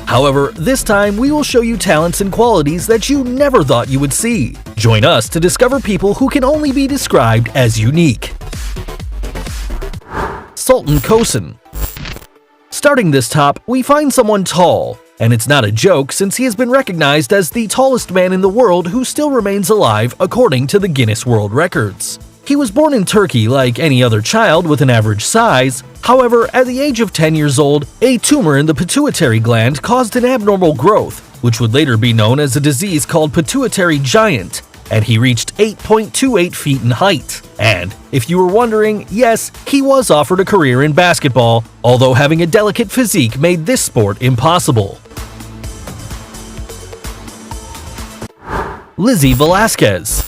However, this time we will show you talents and qualities that you never thought you would see. Join us to discover people who can only be described as unique. Sultan Kosun. Starting this top, we find someone tall. And it's not a joke since he has been recognized as the tallest man in the world who still remains alive according to the Guinness World Records. He was born in Turkey like any other child with an average size. However, at the age of 10 years old, a tumor in the pituitary gland caused an abnormal growth, which would later be known as a disease called pituitary giant, and he reached 8.28 feet in height. And if you were wondering, yes, he was offered a career in basketball, although having a delicate physique made this sport impossible. Lizzie Velasquez.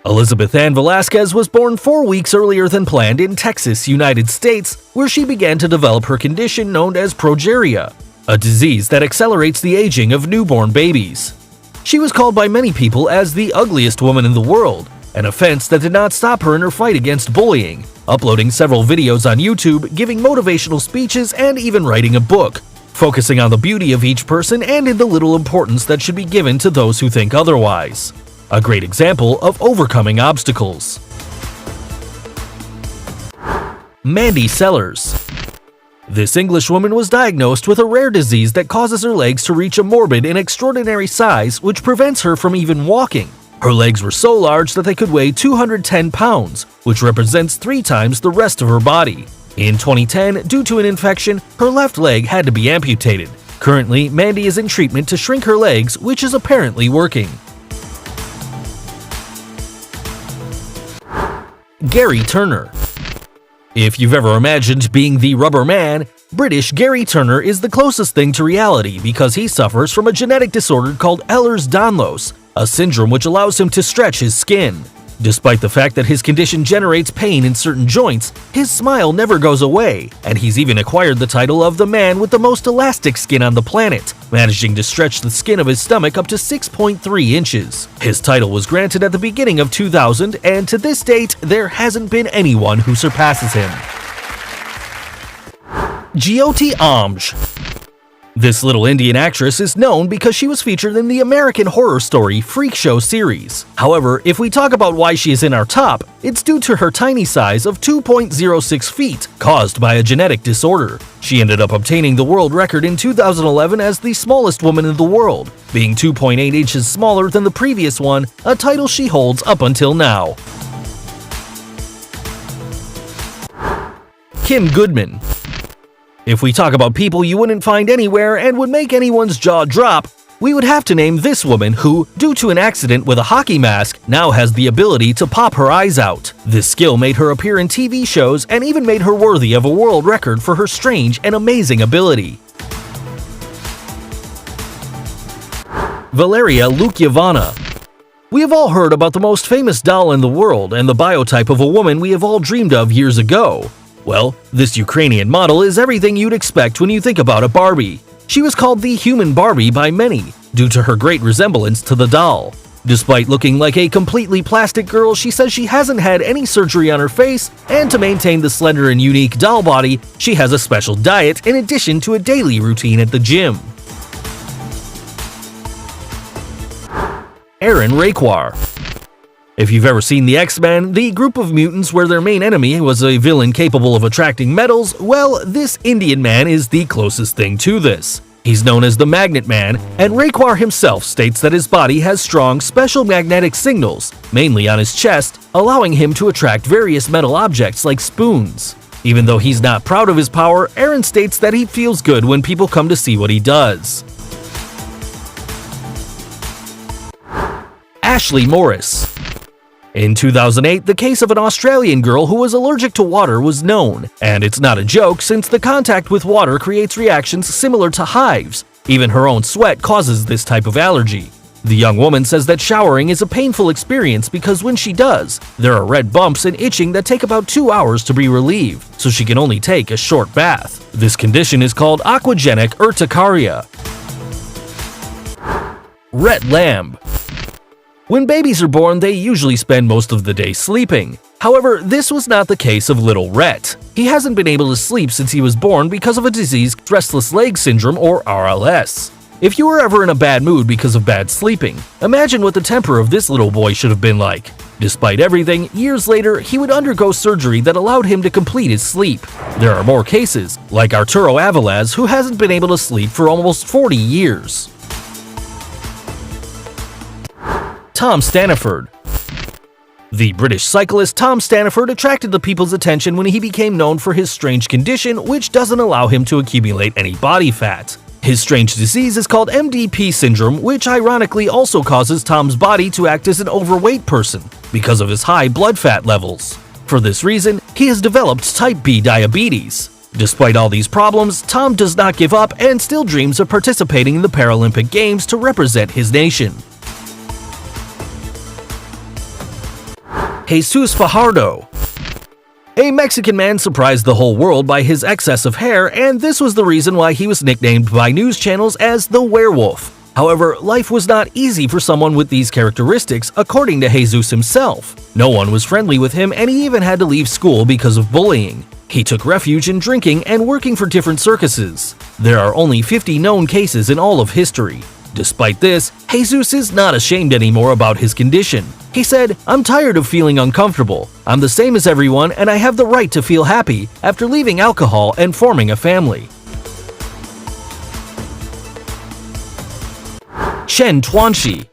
Elizabeth Ann Velasquez was born 4 weeks earlier than planned in Texas, United States, where she began to develop her condition known as progeria, a disease that accelerates the aging of newborn babies. She was called by many people as the ugliest woman in the world, an offense that did not stop her in her fight against bullying, uploading several videos on YouTube, giving motivational speeches, and even writing a book, focusing on the beauty of each person and in the little importance that should be given to those who think otherwise. A great example of overcoming obstacles. Mandy Sellers. This Englishwoman was diagnosed with a rare disease that causes her legs to reach a morbid and extraordinary size which prevents her from even walking. Her legs were so large that they could weigh 210 pounds, which represents 3 times the rest of her body. In 2010, due to an infection, her left leg had to be amputated. Currently, Mandy is in treatment to shrink her legs, which is apparently working. Gary Turner. If you've ever imagined being the rubber man, British Gary Turner is the closest thing to reality because he suffers from a genetic disorder called Ehlers-Danlos, a syndrome which allows him to stretch his skin. Despite the fact that his condition generates pain in certain joints, his smile never goes away, and he's even acquired the title of the man with the most elastic skin on the planet, managing to stretch the skin of his stomach up to 6.3 inches. His title was granted at the beginning of 2000, and to this date, there hasn't been anyone who surpasses him. Jyoti Amj. This little Indian actress is known because she was featured in the American Horror Story Freak Show series. However, if we talk about why she is in our top, it's due to her tiny size of 2.06 feet, caused by a genetic disorder. She ended up obtaining the world record in 2011 as the smallest woman in the world, being 2.8 inches smaller than the previous one, a title she holds up until now. Kim Goodman. If we talk about people you wouldn't find anywhere and would make anyone's jaw drop, we would have to name this woman who, due to an accident with a hockey mask, now has the ability to pop her eyes out. This skill made her appear in TV shows and even made her worthy of a world record for her strange and amazing ability. Valeria Lukiavana. We have all heard about the most famous doll in the world and the biotype of a woman we have all dreamed of years ago. Well, this Ukrainian model is everything you'd expect when you think about a Barbie. She was called the Human Barbie by many, due to her great resemblance to the doll. Despite looking like a completely plastic girl, she says she hasn't had any surgery on her face, and to maintain the slender and unique doll body, she has a special diet in addition to a daily routine at the gym. Aaron Raquar. If you've ever seen the X-Men, the group of mutants where their main enemy was a villain capable of attracting metals, well, this Indian man is the closest thing to this. He's known as the Magnet Man, and Raquar himself states that his body has strong special magnetic signals, mainly on his chest, allowing him to attract various metal objects like spoons. Even though he's not proud of his power, Aaron states that he feels good when people come to see what he does. Ashley Morris. In 2008, the case of an Australian girl who was allergic to water was known, and it's not a joke since the contact with water creates reactions similar to hives. Even her own sweat causes this type of allergy. The young woman says that showering is a painful experience because when she does, there are red bumps and itching that take about 2 hours to be relieved, so she can only take a short bath. This condition is called aquagenic urticaria. Rhett Lamb. When babies are born, they usually spend most of the day sleeping. However, this was not the case of little Rhett. He hasn't been able to sleep since he was born because of a disease, restless leg syndrome or RLS. If you were ever in a bad mood because of bad sleeping, imagine what the temper of this little boy should have been like. Despite everything, years later, he would undergo surgery that allowed him to complete his sleep. There are more cases, like Arturo Avilés, who hasn't been able to sleep for almost 40 years. Tom Staniford. The British cyclist Tom Staniford attracted the people's attention when he became known for his strange condition which doesn't allow him to accumulate any body fat. His strange disease is called MDP syndrome, which ironically also causes Tom's body to act as an overweight person because of his high blood fat levels. For this reason, he has developed type B diabetes. Despite all these problems, Tom does not give up and still dreams of participating in the Paralympic Games to represent his nation. Jesus Fajardo. A Mexican man surprised the whole world by his excess of hair, and this was the reason why he was nicknamed by news channels as the werewolf. However, life was not easy for someone with these characteristics, according to Jesus himself. No one was friendly with him, and he even had to leave school because of bullying. He took refuge in drinking and working for different circuses. There are only 50 known cases in all of history. Despite this, Jesus is not ashamed anymore about his condition. He said, "I'm tired of feeling uncomfortable. I'm the same as everyone and I have the right to feel happy after leaving alcohol and forming a family." Chen Tuanxi.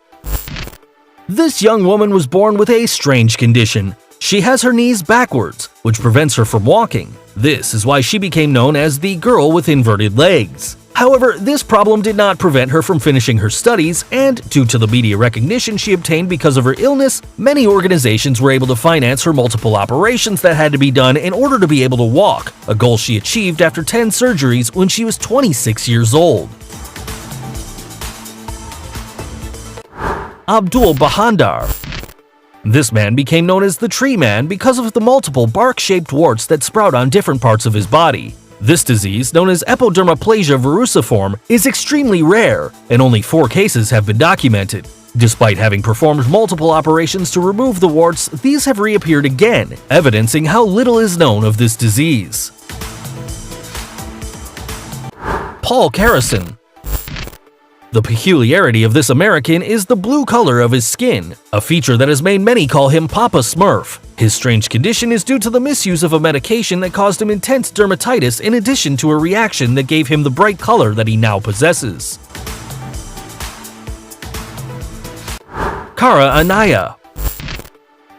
This young woman was born with a strange condition. She has her knees backwards, which prevents her from walking. This is why she became known as the girl with inverted legs. However, this problem did not prevent her from finishing her studies, and due to the media recognition she obtained because of her illness, many organizations were able to finance her multiple operations that had to be done in order to be able to walk, a goal she achieved after 10 surgeries when she was 26 years old. Abdul Bahandar. This man became known as the Tree Man because of the multiple bark-shaped warts that sprout on different parts of his body. This disease, known as epidermoplasia verruciform, is extremely rare, and only 4 cases have been documented. Despite having performed multiple operations to remove the warts, these have reappeared again, evidencing how little is known of this disease. Paul Carrison. The peculiarity of this American is the blue color of his skin, a feature that has made many call him Papa Smurf. His strange condition is due to the misuse of a medication that caused him intense dermatitis in addition to a reaction that gave him the bright color that he now possesses. Cara Anaya.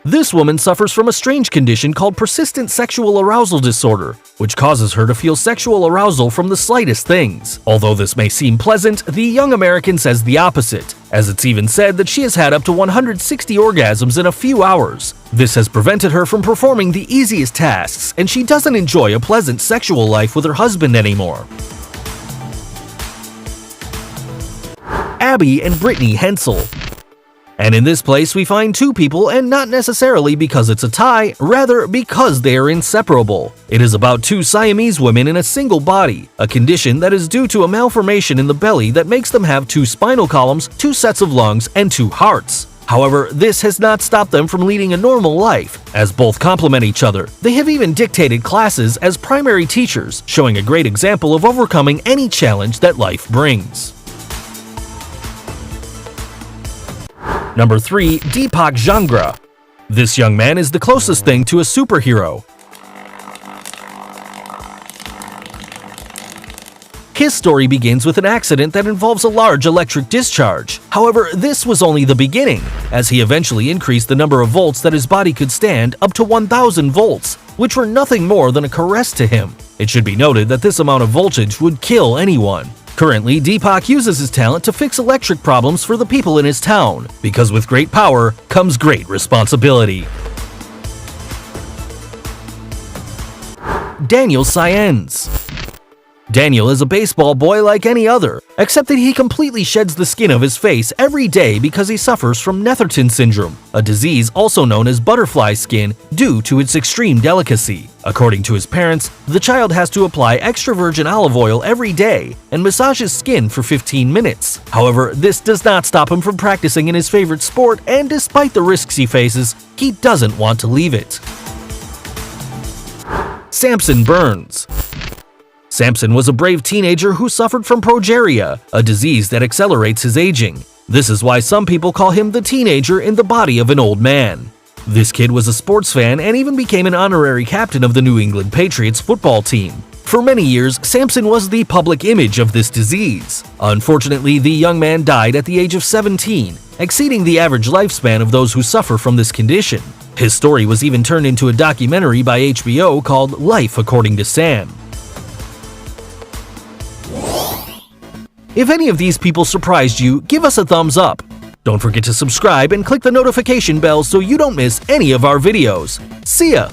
This woman suffers from a strange condition called persistent sexual arousal disorder, which causes her to feel sexual arousal from the slightest things. Although this may seem pleasant, the young American says the opposite, as it's even said that she has had up to 160 orgasms in a few hours. This has prevented her from performing the easiest tasks, and she doesn't enjoy a pleasant sexual life with her husband anymore. Abby and Brittany Hensel. And in this place we find 2 people, and not necessarily because it's a tie, rather because they are inseparable. It is about 2 Siamese women in a single body, a condition that is due to a malformation in the belly that makes them have 2 spinal columns, 2 sets of lungs, and 2 hearts. However, this has not stopped them from leading a normal life, as both complement each other. They have even dictated classes as primary teachers, showing a great example of overcoming any challenge that life brings. Number 3. Deepak Jangra. This young man is the closest thing to a superhero. His story begins with an accident that involves a large electric discharge. However, this was only the beginning, as he eventually increased the number of volts that his body could stand up to 1,000 volts, which were nothing more than a caress to him. It should be noted that this amount of voltage would kill anyone. Currently, Deepak uses his talent to fix electric problems for the people in his town, because with great power comes great responsibility. Daniel Saenz. Daniel is a baseball boy like any other, except that he completely sheds the skin of his face every day because he suffers from Netherton syndrome, a disease also known as butterfly skin due to its extreme delicacy. According to his parents, the child has to apply extra virgin olive oil every day and massage his skin for 15 minutes. However, this does not stop him from practicing in his favorite sport, and despite the risks he faces, he doesn't want to leave it. Samson Burns. Samson was a brave teenager who suffered from progeria, a disease that accelerates his aging. This is why some people call him the teenager in the body of an old man. This kid was a sports fan and even became an honorary captain of the New England Patriots football team. For many years, Samson was the public image of this disease. Unfortunately, the young man died at the age of 17, exceeding the average lifespan of those who suffer from this condition. His story was even turned into a documentary by HBO called Life According to Sam. If any of these people surprised you, give us a thumbs up. Don't forget to subscribe and click the notification bell so you don't miss any of our videos. See ya!